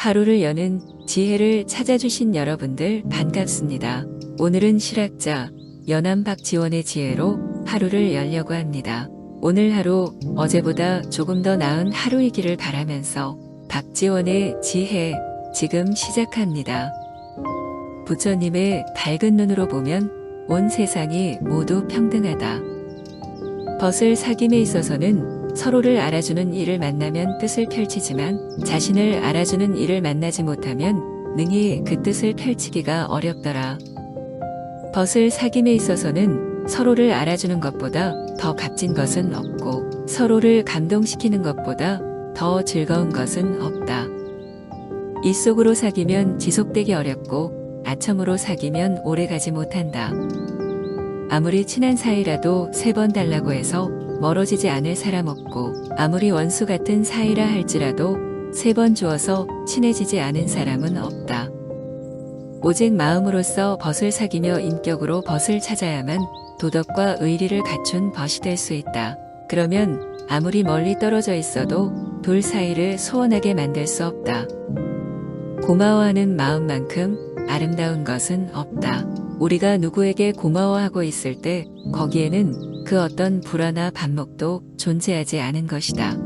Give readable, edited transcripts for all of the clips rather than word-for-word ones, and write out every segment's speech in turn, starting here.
하루를 여는 지혜를 찾아주신 여러분들 반갑습니다. 오늘은 실학자 연암 박지원의 지혜로 하루를 열려고 합니다. 오늘 하루 어제보다 조금 더 나은 하루이기를 바라면서 박지원의 지혜 지금 시작합니다. 부처님의 밝은 눈으로 보면 온 세상이 모두 평등하다. 벗을 사귐에 있어서는 서로를 알아주는 이를 만나면 뜻을 펼치지만 자신을 알아주는 이를 만나지 못하면 능히 그 뜻을 펼치기가 어렵더라. 벗을 사귐에 있어서는 서로를 알아주는 것보다 더 값진 것은 없고 서로를 감동시키는 것보다 더 즐거운 것은 없다. 이 속으로 사귀면 지속되기 어렵고 아첨으로 사귀면 오래가지 못한다. 아무리 친한 사이라도 3번 달라고 해서 멀어지지 않을 사람 없고 아무리 원수 같은 사이라 할지라도 3번 주어서 친해지지 않은 사람은 없다. 오직 마음으로서 벗을 사귀며 인격으로 벗을 찾아야만 도덕과 의리를 갖춘 벗이 될 수 있다. 그러면 아무리 멀리 떨어져 있어도 둘 사이를 소원하게 만들 수 없다. 고마워하는 마음만큼 아름다운 것은 없다. 우리가 누구에게 고마워하고 있을 때 거기에는 그 어떤 불화나 반목도 존재하지 않은 것이다.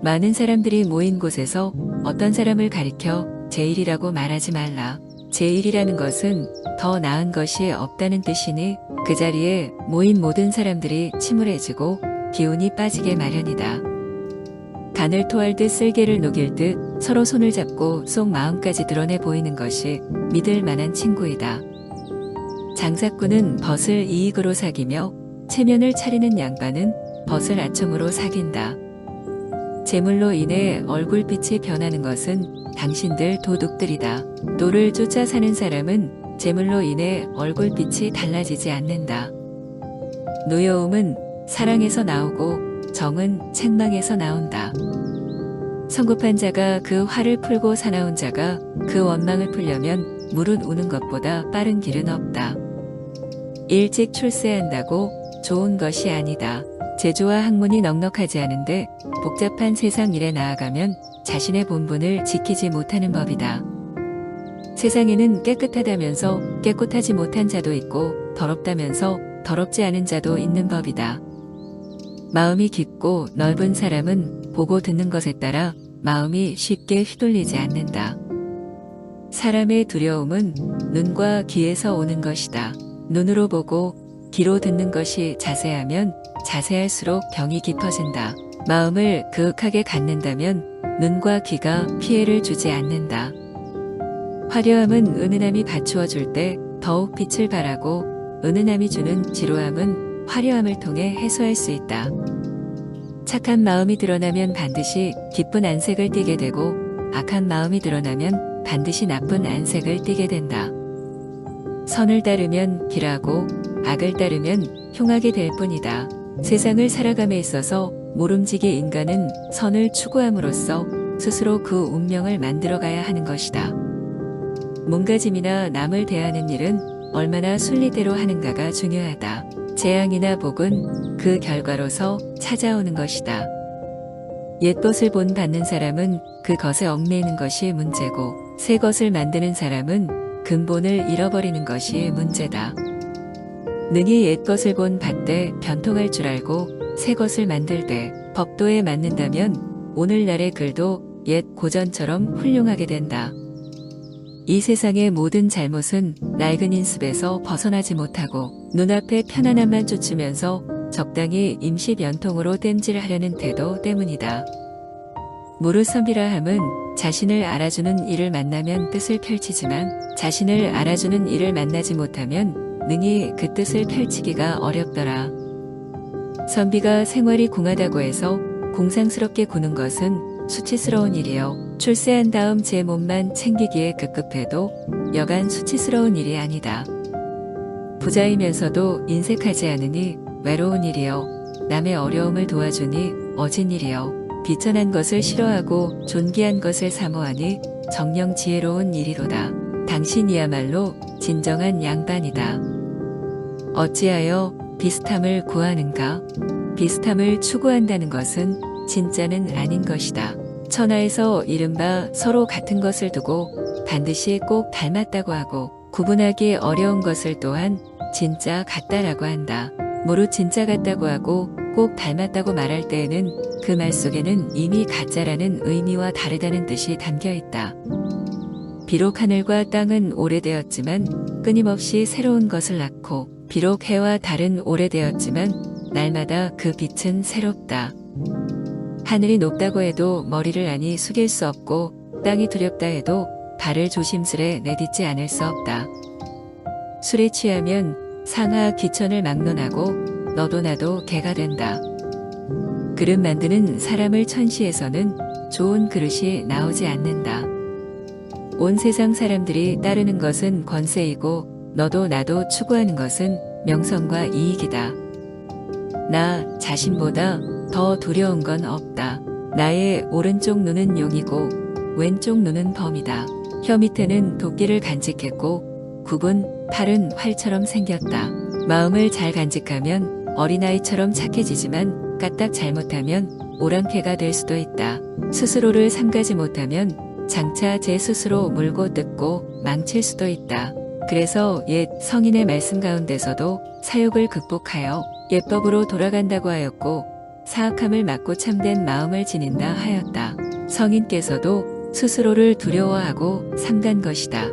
많은 사람들이 모인 곳에서 어떤 사람을 가리켜 제일이라고 말하지 말라. 제일이라는 것은 더 나은 것이 없다는 뜻이니 그 자리에 모인 모든 사람들이 침울해지고 기운이 빠지게 마련이다. 간을 토할 듯 쓸개를 녹일 듯 서로 손을 잡고 속 마음까지 드러내 보이는 것이 믿을 만한 친구이다. 장사꾼은 벗을 이익으로 사귀며 체면을 차리는 양반은 벗을 아첨으로 사귄다. 재물로 인해 얼굴빛이 변하는 것은 당신들 도둑들이다. 노를 쫓아 사는 사람은 재물로 인해 얼굴빛이 달라지지 않는다. 노여움은 사랑에서 나오고 정은 책망에서 나온다. 성급한 자가 그 화를 풀고 사나운 자가 그 원망을 풀려면 물은 우는 것보다 빠른 길은 없다. 일찍 출세한다고 좋은 것이 아니다. 재주와 학문이 넉넉하지 않은데 복잡한 세상 일에 나아가면 자신의 본분을 지키지 못하는 법이다. 세상에는 깨끗하다면서 깨끗하지 못한 자도 있고 더럽다면서 더럽지 않은 자도 있는 법이다. 마음이 깊고 넓은 사람은 보고 듣는 것에 따라 마음이 쉽게 휘둘리지 않는다. 사람의 두려움은 눈과 귀에서 오는 것이다. 눈으로 보고 귀로 듣는 것이 자세하면 자세할수록 병이 깊어진다. 마음을 그윽하게 갖는다면 눈과 귀가 피해를 주지 않는다. 화려함은 은은함이 받추어 줄 때 더욱 빛을 발하고 은은함이 주는 지루함은 화려함을 통해 해소할 수 있다. 착한 마음이 드러나면 반드시 기쁜 안색을 띠게 되고 악한 마음이 드러나면 반드시 나쁜 안색을 띠게 된다. 선을 따르면 길하고 악을 따르면 흉하게 될 뿐이다. 세상을 살아감에 있어서 모름지기 인간은 선을 추구함으로써 스스로 그 운명을 만들어가야 하는 것이다. 몸가짐이나 남을 대하는 일은 얼마나 순리대로 하는가가 중요하다. 재앙이나 복은 그 결과로서 찾아오는 것이다. 옛 것을 본 받는 사람은 그 것에 얽매이는 것이 문제고 새 것을 만드는 사람은 근본을 잃어버리는 것이 문제다. 능히 옛 것을 본 받되 변통할 줄 알고 새 것을 만들되 법도에 맞는다면 오늘날의 글도 옛 고전처럼 훌륭하게 된다. 이 세상의 모든 잘못은 낡은 인습에서 벗어나지 못하고 눈앞의 편안함만 쫓으면서 적당히 임시 변통으로 땜질하려는 태도 때문이다. 무르선비라 함은 자신을 알아주는 이를 만나면 뜻을 펼치지만 자신을 알아주는 이를 만나지 못하면 능히 그 뜻을 펼치기가 어렵더라. 선비가 생활이 궁하다고 해서 공상스럽게 구는 것은 수치스러운 일이요. 출세한 다음 제 몸만 챙기기에 급급해도 여간 수치스러운 일이 아니다. 부자이면서도 인색하지 않으니 외로운 일이요. 남의 어려움을 도와주니 어진 일이요. 비천한 것을 싫어하고 존귀한 것을 사모하니 정녕 지혜로운 일이로다. 당신이야말로 진정한 양반이다. 어찌하여 비슷함을 구하는가? 비슷함을 추구한다는 것은 진짜는 아닌 것이다. 천하에서 이른바 서로 같은 것을 두고 반드시 꼭 닮았다고 하고 구분하기 어려운 것을 또한 진짜 같다라고 한다. 무릇 진짜 같다고 하고 꼭 닮았다고 말할 때에는 그 말 속에는 이미 가짜라는 의미와 다르다는 뜻이 담겨 있다. 비록 하늘과 땅은 오래되었지만 끊임없이 새로운 것을 낳고 비록 해와 달은 오래되었지만 날마다 그 빛은 새롭다. 하늘이 높다고 해도 머리를 아니 숙일 수 없고 땅이 두렵다 해도 발을 조심스레 내딛지 않을 수 없다. 술에 취하면 상하 기천을 막론하고 너도 나도 개가 된다. 그릇 만드는 사람을 천시에서는 좋은 그릇이 나오지 않는다. 온 세상 사람들이 따르는 것은 권세이고 너도 나도 추구하는 것은 명성과 이익이다. 나 자신보다 더 두려운 건 없다. 나의 오른쪽 눈은 용이고 왼쪽 눈은 범이다. 혀 밑에는 도끼를 간직했고 굽은 팔은 활처럼 생겼다. 마음을 잘 간직하면 어린아이처럼 착해지지만 까딱 잘못하면 오랑캐가 될 수도 있다. 스스로를 삼가지 못하면 장차 제 스스로 물고 뜯고 망칠 수도 있다. 그래서 옛 성인의 말씀 가운데서도 사욕을 극복하여 예법으로 돌아간다고 하였고 사악함을 막고 참된 마음을 지닌다 하였다. 성인께서도 스스로를 두려워하고 삼간 것이다.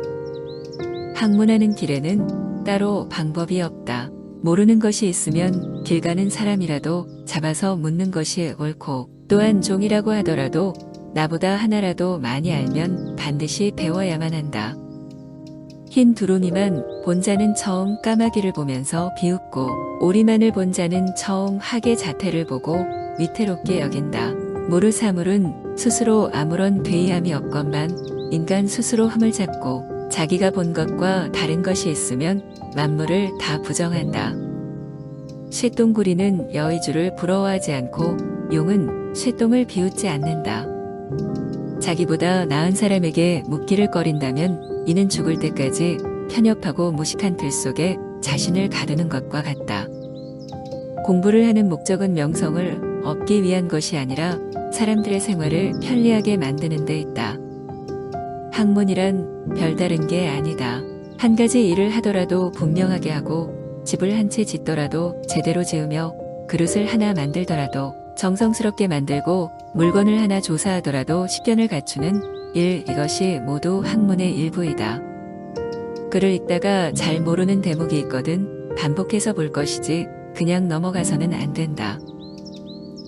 학문하는 길에는 따로 방법이 없다. 모르는 것이 있으면 길 가는 사람이라도 잡아서 묻는 것이 옳고 또한 종이라고 하더라도 나보다 하나라도 많이 알면 반드시 배워야만 한다. 흰 두루미만 본 자는 처음 까마귀를 보면서 비웃고 오리만을 본 자는 처음 학의 자태를 보고 위태롭게 여긴다. 무릇 사물은 스스로 아무런 괴이함이 없건만 인간 스스로 흠을 잡고 자기가 본 것과 다른 것이 있으면 만물을 다 부정한다. 쇠똥구리는 여의주를 부러워하지 않고 용은 쇠똥을 비웃지 않는다. 자기보다 나은 사람에게 묻기를 꺼린다면 이는 죽을 때까지 편협하고 무식한 들 속에 자신을 가두는 것과 같다. 공부를 하는 목적은 명성을 얻기 위한 것이 아니라 사람들의 생활을 편리하게 만드는 데 있다. 학문이란 별다른 게 아니다. 한 가지 일을 하더라도 분명하게 하고 집을 한 채 짓더라도 제대로 지으며 그릇을 하나 만들더라도 정성스럽게 만들고 물건을 하나 조사하더라도 식견을 갖추는 일, 이것이 모두 학문의 일부이다. 글을 읽다가 잘 모르는 대목이 있거든 반복해서 볼 것이지 그냥 넘어가서는 안 된다.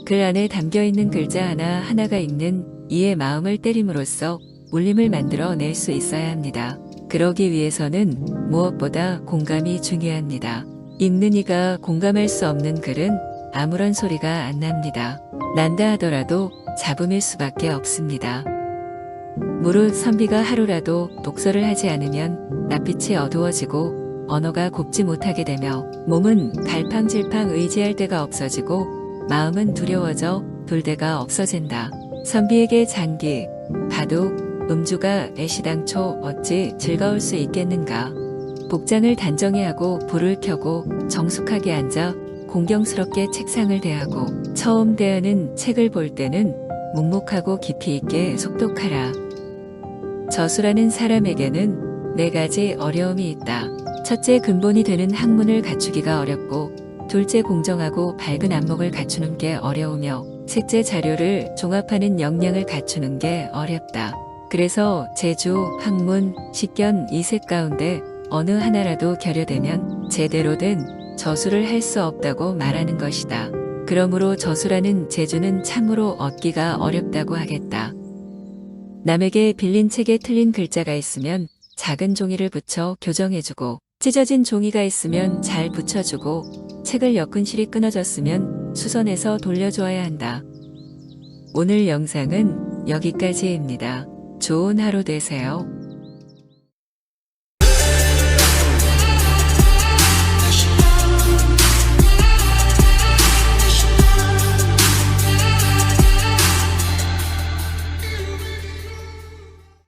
글 안에 담겨있는 글자 하나하나가 읽는 이의 마음을 때림으로써 울림을 만들어 낼 수 있어야 합니다. 그러기 위해서는 무엇보다 공감이 중요합니다. 읽는 이가 공감할 수 없는 글은 아무런 소리가 안 납니다. 난다 하더라도 잡음일 수밖에 없습니다. 무릇 선비가 하루라도 독서를 하지 않으면 낯빛이 어두워지고 언어가 곱지 못하게 되며 몸은 갈팡질팡 의지할 데가 없어지고 마음은 두려워져 둘 데가 없어진다. 선비에게 장기, 바둑, 음주가 애시당초 어찌 즐거울 수 있겠는가. 복장을 단정히 하고 불을 켜고 정숙하게 앉아 공경스럽게 책상을 대하고 처음 대하는 책을 볼 때는 묵묵하고 깊이 있게 속독하라. 저수라는 사람에게는 4가지 어려움이 있다. 첫째, 근본이 되는 학문을 갖추기가 어렵고 둘째, 공정하고 밝은 안목을 갖추는 게 어려우며 셋째, 자료를 종합하는 역량을 갖추는 게 어렵다. 그래서 재주, 학문, 식견 이 셋 가운데 어느 하나라도 결여되면 제대로 된 저수를 할 수 없다고 말하는 것이다. 그러므로 저수라는 재주는 참으로 얻기가 어렵다고 하겠다. 남에게 빌린 책에 틀린 글자가 있으면 작은 종이를 붙여 교정해주고 찢어진 종이가 있으면 잘 붙여주고 책을 엮은 실이 끊어졌으면 수선해서 돌려주어야 한다. 오늘 영상은 여기까지입니다. 좋은 하루 되세요.